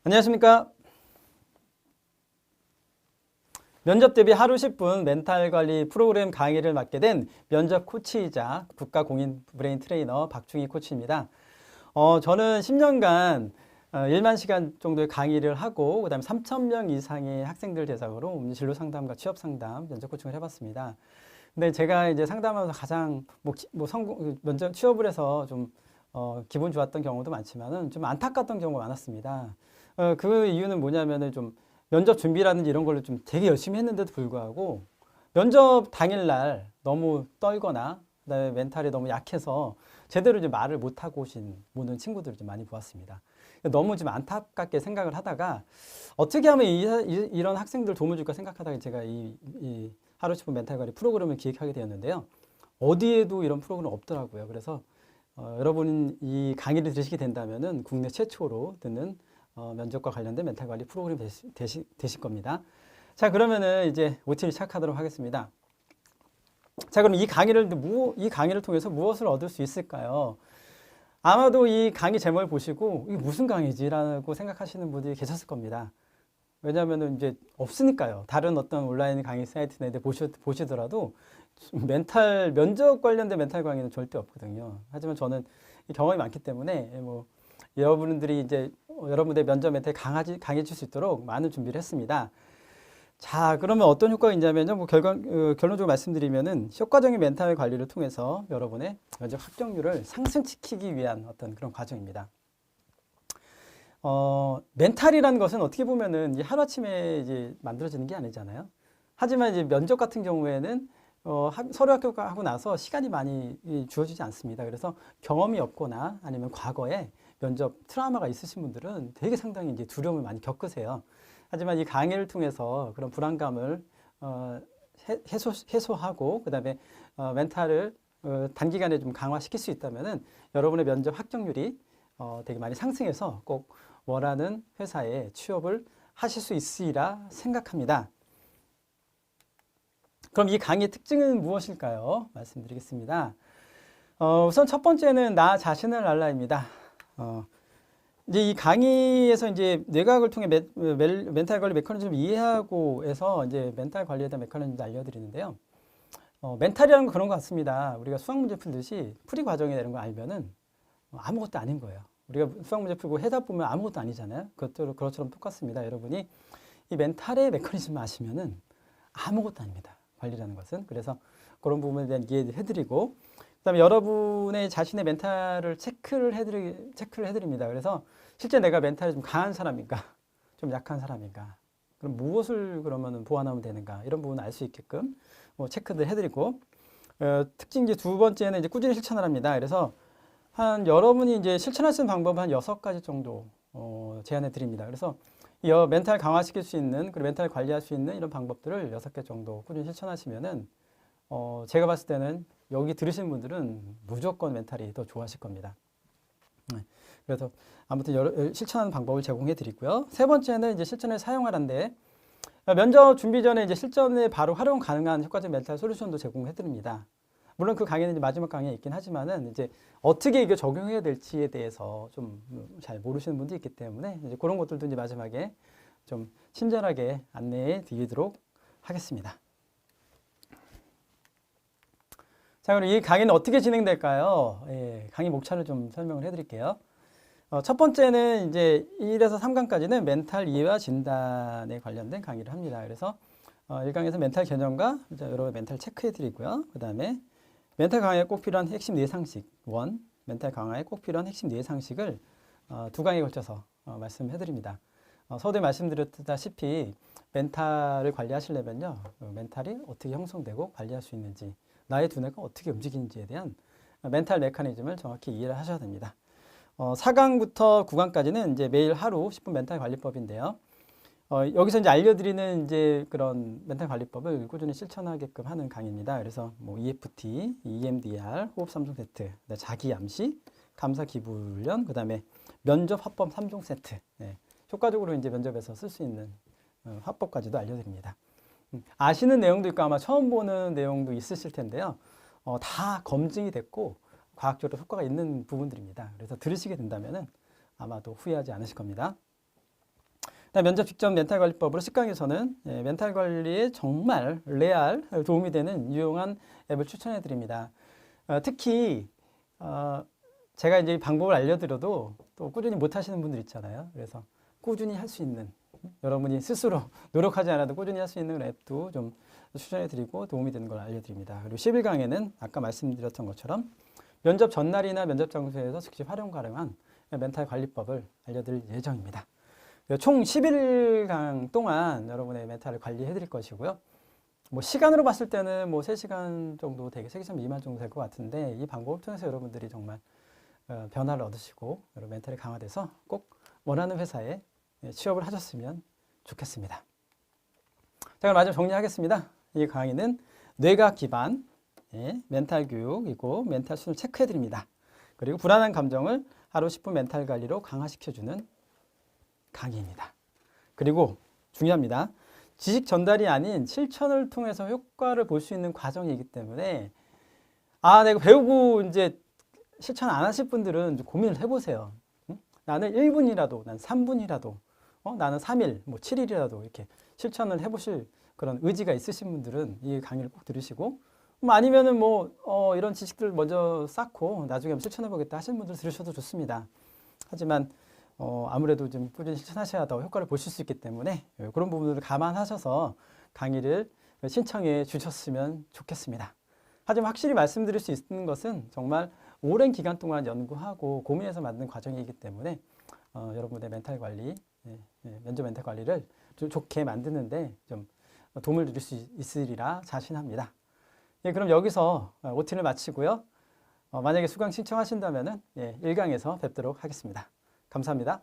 안녕하십니까. 면접 대비 하루 10분 멘탈 관리 프로그램 강의를 맡게 된 면접 코치이자 국가공인 브레인 트레이너 박중희 코치입니다. 저는 10년간 1만 시간 정도의 강의를 하고 그다음에 3,000명 이상의 학생들 대상으로 진로 상담과 취업 상담, 면접 코칭을 해봤습니다. 근데 제가 이제 상담하면서 가장 성공 면접 취업을 해서 좀 기분 좋았던 경우도 많지만은 좀 안타까웠던 경우가 많았습니다. 그 이유는 뭐냐면은 좀 면접 준비라든지 이런 걸로 좀 되게 열심히 했는데도 불구하고 면접 당일날 너무 떨거나 그다음에 멘탈이 너무 약해서 제대로 이제 말을 못하고 오는 친구들을 좀 많이 보았습니다. 너무 좀 안타깝게 생각을 하다가 어떻게 하면 이런 학생들 도움을 줄까 생각하다가 제가 이 하루 10분 멘탈 관리 프로그램을 기획하게 되었는데요. 어디에도 이런 프로그램 없더라고요. 그래서 여러분 이 강의를 들으시게 된다면은 국내 최초로 듣는 면접과 관련된 멘탈 관리 프로그램이 되실 겁니다. 자, 그러면은 이제 OT를 시작하도록 하겠습니다. 자, 그럼 이 강의를 통해서 무엇을 얻을 수 있을까요? 아마도 이 강의 제목을 보시고 이게 무슨 강의지라고 생각하시는 분들이 계셨을 겁니다. 왜냐하면 이제 없으니까요. 다른 어떤 온라인 강의 사이트나 데 보시더라도 면접 관련된 멘탈 강의는 절대 없거든요. 하지만 저는 경험이 많기 때문에 여러분들이 이제 여러분들의 면접 멘탈이 강해질 수 있도록 많은 준비를 했습니다. 자, 그러면 어떤 효과가 있냐면요. 결론적으로 말씀드리면은 효과적인 멘탈 관리를 통해서 여러분의 면접 합격률을 상승시키기 위한 어떤 그런 과정입니다. 멘탈이라는 것은 어떻게 보면은 하루아침에 이제 만들어지는 게 아니잖아요. 하지만 이제 면접 같은 경우에는 서류 합격하고 나서 시간이 많이 주어지지 않습니다. 그래서 경험이 없거나 아니면 과거에 면접 트라우마가 있으신 분들은 되게 상당히 이제 두려움을 많이 겪으세요. 하지만 이 강의를 통해서 그런 불안감을 해소하고 그다음에 멘탈을 단기간에 좀 강화시킬 수 있다면은 여러분의 면접 합격률이 되게 많이 상승해서 꼭 원하는 회사에 취업을 하실 수 있으리라 생각합니다. 그럼 이 강의의 특징은 무엇일까요? 말씀드리겠습니다. 우선 첫 번째는 나 자신을 알라입니다. 이제 이 강의에서 이제 뇌과학을 통해 멘탈 관리 메커니즘을 이해하고 해서 이제 멘탈 관리에 대한 메커니즘을 알려드리는데요. 멘탈이라는 건 그런 것 같습니다. 우리가 수학 문제 풀듯이 풀이 과정에 내는 거 알면은 아무것도 아닌 거예요. 우리가 수학 문제 풀고 해답 보면 아무것도 아니잖아요. 그것처럼 똑같습니다. 여러분이 이 멘탈의 메커니즘을 아시면은 아무것도 아닙니다. 관리라는 것은. 그래서 그런 부분에 대한 이해를 해드리고, 그다음에 여러분의 자신의 멘탈을 체크를 해드립니다. 그래서 실제 내가 멘탈이 좀 강한 사람인가, 좀 약한 사람인가, 그럼 무엇을 그러면 보완하면 되는가 이런 부분을 알 수 있게끔 체크를 해드리고, 특징 이제 두 번째는 이제 꾸준히 실천을 합니다. 그래서 여러분이 이제 실천할 수 있는 방법 한 6가지 정도 제안해 드립니다. 그래서 멘탈 강화시킬 수 있는, 그리고 멘탈 관리할 수 있는 이런 방법들을 6개 정도 꾸준히 실천하시면은, 제가 봤을 때는 여기 들으신 분들은 무조건 멘탈이 더 좋아하실 겁니다. 그래서 아무튼 실천하는 방법을 제공해 드리고요. 세 번째는 이제 실전에 사용하는데, 면접 준비 전에 이제 실전에 바로 활용 가능한 효과적 멘탈 솔루션도 제공해 드립니다. 물론 그 강의는 이제 마지막 강의에 있긴 하지만은 이제 어떻게 이게 적용해야 될지에 대해서 좀 잘 모르시는 분도 있기 때문에 이제 그런 것들도 이제 마지막에 좀 친절하게 안내해 드리도록 하겠습니다. 자, 그럼 이 강의는 어떻게 진행될까요? 예, 강의 목차를 좀 설명을 해드릴게요. 첫 번째는 이제 1에서 3강까지는 멘탈 이해와 진단에 관련된 강의를 합니다. 그래서 1강에서 멘탈 개념과 여러 멘탈 체크해 드리고요. 그 다음에 멘탈 강화에 꼭 필요한 핵심 4상식, 멘탈 강화에 꼭 필요한 핵심 4상식을 2강에 걸쳐서 말씀해 드립니다. 서두에 말씀드렸다시피 멘탈을 관리하시려면요. 멘탈이 어떻게 형성되고 관리할 수 있는지, 나의 두뇌가 어떻게 움직이는지에 대한 멘탈 메커니즘을 정확히 이해를 하셔야 됩니다. 4강부터 9강까지는 이제 매일 하루 10분 멘탈 관리법인데요. 여기서 이제 알려드리는 이제 그런 멘탈 관리법을 꾸준히 실천하게끔 하는 강의입니다. 그래서 뭐 EFT, EMDR, 호흡 3종 세트, 자기 암시, 감사 기부 훈련, 그 다음에 면접 화법 3종 세트. 네. 효과적으로 이제 면접에서 쓸 수 있는 화법까지도 알려드립니다. 아시는 내용도 있고 아마 처음 보는 내용도 있으실 텐데요. 다 검증이 됐고 과학적으로 효과가 있는 부분들입니다. 그래서 들으시게 된다면은 아마도 후회하지 않으실 겁니다. 면접 직전 멘탈 관리법으로 10강에서는 멘탈 관리에 정말 레알 도움이 되는 유용한 앱을 추천해 드립니다. 특히 제가 이제 방법을 알려드려도 또 꾸준히 못 하시는 분들 있잖아요. 그래서 꾸준히 할 수 있는, 여러분이 스스로 노력하지 않아도 꾸준히 할 수 있는 앱도 좀 추천해 드리고 도움이 되는 걸 알려드립니다. 그리고 11강에는 아까 말씀드렸던 것처럼 면접 전날이나 면접 장소에서 즉시 활용 가능한 멘탈 관리법을 알려드릴 예정입니다. 총 11강 동안 여러분의 멘탈을 관리해 드릴 것이고요. 뭐 시간으로 봤을 때는 뭐 3시간 정도 되게 3시간 미만 정도 될 것 같은데, 이 방법을 통해서 여러분들이 정말 변화를 얻으시고 여러분 멘탈이 강화돼서 꼭 원하는 회사에 취업을 하셨으면 좋겠습니다. 자, 그럼 마지막 정리하겠습니다. 이 강의는 뇌과학 기반 멘탈 교육이고 멘탈 수준을 체크해 드립니다. 그리고 불안한 감정을 하루 10분 멘탈 관리로 강화시켜주는 강의입니다. 그리고 중요합니다. 지식 전달이 아닌 실천을 통해서 효과를 볼 수 있는 과정이기 때문에 내가 배우고 이제 실천 안 하실 분들은 좀 고민을 해보세요. 응? 나는 1분이라도, 난 3분이라도, 나는 3일, 뭐 7일이라도 이렇게 실천을 해보실 그런 의지가 있으신 분들은 이 강의를 꼭 들으시고, 아니면은 이런 지식들을 먼저 쌓고 나중에 실천해보겠다 하시는 분들 들으셔도 좋습니다. 하지만 아무래도 좀 꾸준히 실천하셔야 더 효과를 보실 수 있기 때문에 그런 부분들을 감안하셔서 강의를 신청해 주셨으면 좋겠습니다. 하지만 확실히 말씀드릴 수 있는 것은 정말 오랜 기간 동안 연구하고 고민해서 만든 과정이기 때문에 여러분의 멘탈 관리, 면접 멘탈 관리를 좀 좋게 만드는데 좀 도움을 드릴 수 있으리라 자신합니다. 그럼 여기서 OT를 마치고요. 만약에 수강 신청하신다면 1강에서 뵙도록 하겠습니다. 감사합니다.